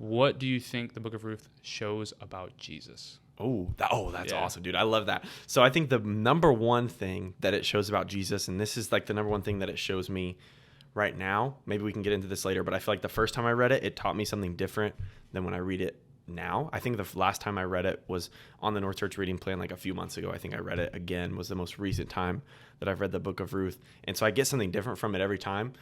What do you think the book of Ruth shows about Jesus? That's awesome, dude. I love that. So I think the number one thing that it shows about Jesus, and this is like the number one thing that it shows me right now, maybe we can get into this later, but I feel like the first time I read it, it taught me something different than when I read it now. I think the last time I read it was on the North Church reading plan like a few months ago. I think I read it again, was the most recent time that I've read the book of Ruth. And so I get something different from it every time,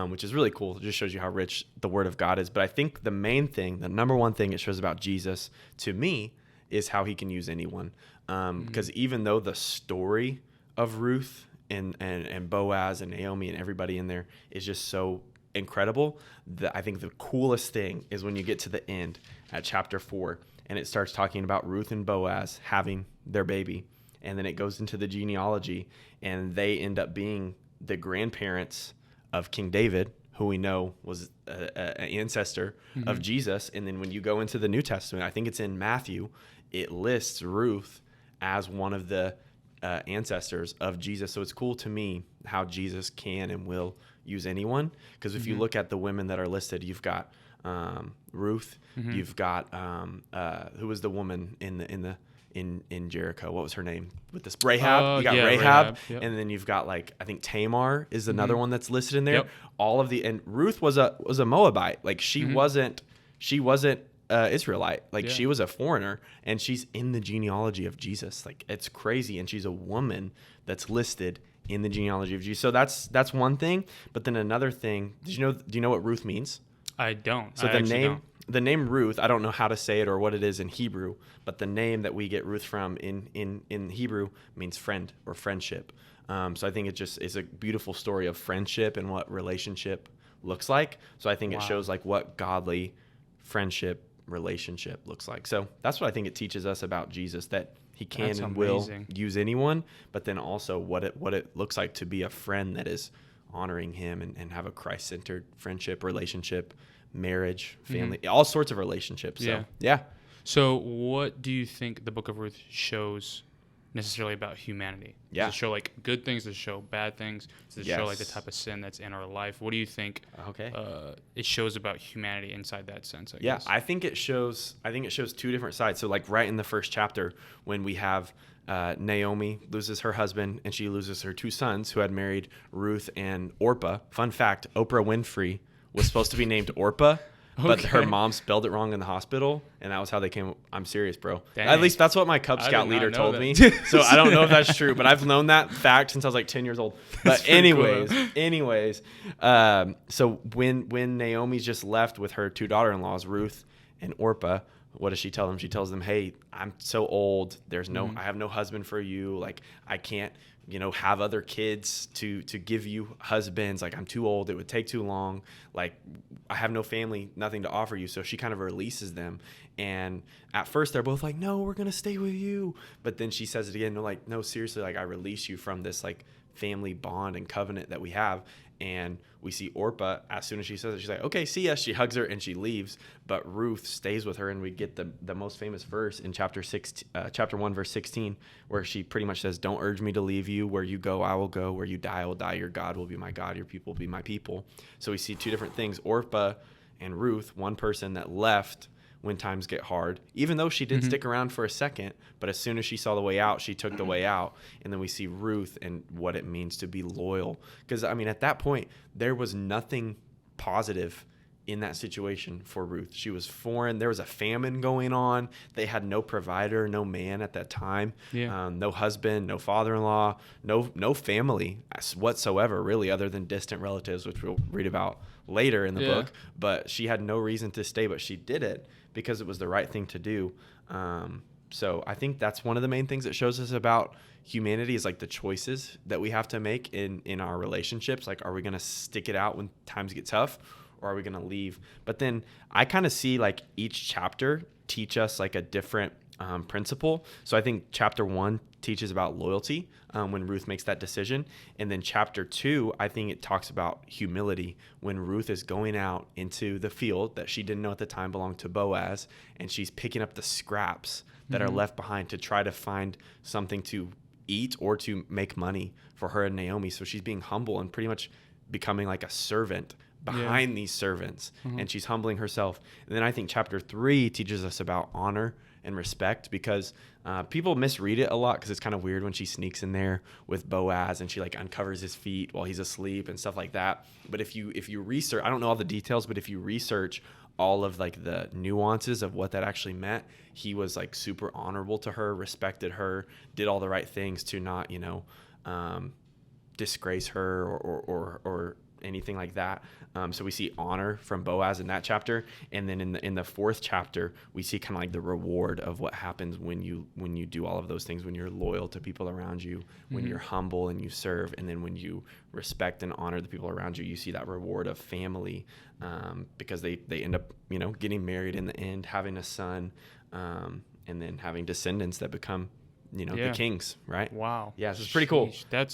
which is really cool. It just shows you how rich the word of God is. But I think the main thing, the number one thing it shows about Jesus to me is how he can use anyone. Because even though the story of Ruth and Boaz and Naomi and everybody in there is just so incredible, I think the coolest thing is when you get to the end at chapter 4 and it starts talking about Ruth and Boaz having their baby. And then it goes into the genealogy and they end up being the grandparents of King David, who we know was an ancestor of Jesus. And then when you go into the New Testament, I think it's in Matthew, it lists Ruth as one of the ancestors of Jesus. So it's cool to me how Jesus can and will use anyone. Because if you look at the women that are listed, you've got Ruth, you've got who was the woman in Jericho? What was her name? With this Rahab, you got Rahab, yep. And then you've got like I think Tamar is another one that's listed in there. Yep. All of and Ruth was a Moabite. Like she wasn't Israelite. Like she was a foreigner, and she's in the genealogy of Jesus. Like it's crazy, and she's a woman that's listed in the genealogy of Jesus. So that's one thing. But then another thing, do you know what Ruth means? I don't. So the name Ruth, I don't know how to say it or what it is in Hebrew, but the name that we get Ruth from in Hebrew means friend or friendship. So I think it just is a beautiful story of friendship and what relationship looks like. So I think it shows like what godly friendship relationship looks like. So that's what I think it teaches us about Jesus, that he can and will use anyone, but then also what it looks like to be a friend that is honoring him and have a Christ-centered friendship, relationship, marriage, family, all sorts of relationships. So, yeah. So what do you think the book of Ruth shows necessarily about humanity? Does it show like good things? Does it show bad things? Does it show like the type of sin that's in our life? What do you think it shows about humanity inside that sense, I guess? I think it shows two different sides. So like right in the first chapter when we have Naomi loses her husband and she loses her two sons who had married Ruth and Orpah. Fun fact, Oprah Winfrey was supposed to be named Orpah, but her mom spelled it wrong in the hospital, and that was how they came. I'm serious, bro. Dang. At least that's what my Cub Scout leader told me. So I don't know if that's true, but I've known that fact since I was like 10 years old. But anyways, so when Naomi's just left with her two daughter-in-laws, Ruth and Orpah, what does she tell them? She tells them, hey, I'm so old. I have no husband for you. Like I can't, have other kids to give you husbands. Like I'm too old. It would take too long. Like I have no family, nothing to offer you. So she kind of releases them. And at first they're both like, no, we're going to stay with you. But then she says it again. They're like, no, seriously, like I release you from this like family bond and covenant that we have. And we see Orpah, as soon as she says it, she's like, okay, see ya. She hugs her and she leaves. But Ruth stays with her, and we get the most famous verse in chapter 1, verse 16, where she pretty much says, don't urge me to leave you. Where you go, I will go. Where you die, I will die. Your God will be my God. Your people will be my people. So we see two different things. Orpah and Ruth, one person that left when times get hard, even though she did stick around for a second, but as soon as she saw the way out, she took the way out. And then we see Ruth and what it means to be loyal. Because, I mean, at that point, there was nothing positive in that situation for Ruth. She was foreign. There was a famine going on. They had no provider, no man at that time, no husband, no father-in-law, no family whatsoever, really, other than distant relatives, which we'll read about later in the book. But she had no reason to stay, but she did it because it was the right thing to do. So I think that's one of the main things that shows us about humanity is like the choices that we have to make in our relationships. Like, are we going to stick it out when times get tough, or are we going to leave? But then I kind of see like each chapter teach us like a different principle. So I think chapter 1 teaches about loyalty when Ruth makes that decision. And then chapter 2, I think it talks about humility when Ruth is going out into the field that she didn't know at the time belonged to Boaz, and she's picking up the scraps that are left behind to try to find something to eat or to make money for her and Naomi. So she's being humble and pretty much becoming like a servant behind these servants, and she's humbling herself. And then I think chapter 3 teaches us about honor and respect, because people misread it a lot because it's kind of weird when she sneaks in there with Boaz and she like uncovers his feet while he's asleep and stuff like that. But if you research, I don't know all the details, but if you research all of like the nuances of what that actually meant, he was like super honorable to her, respected her, did all the right things to not, disgrace her or anything like that. So we see honor from Boaz in that chapter, and then in the 4th chapter we see kind of like the reward of what happens when you do all of those things, when you're loyal to people around you, when you're humble and you serve, and then when you respect and honor the people around you, you see that reward of family, because they end up getting married in the end, having a son, and then having descendants that become the kings, right? Wow. Yeah, so it's pretty cool. That's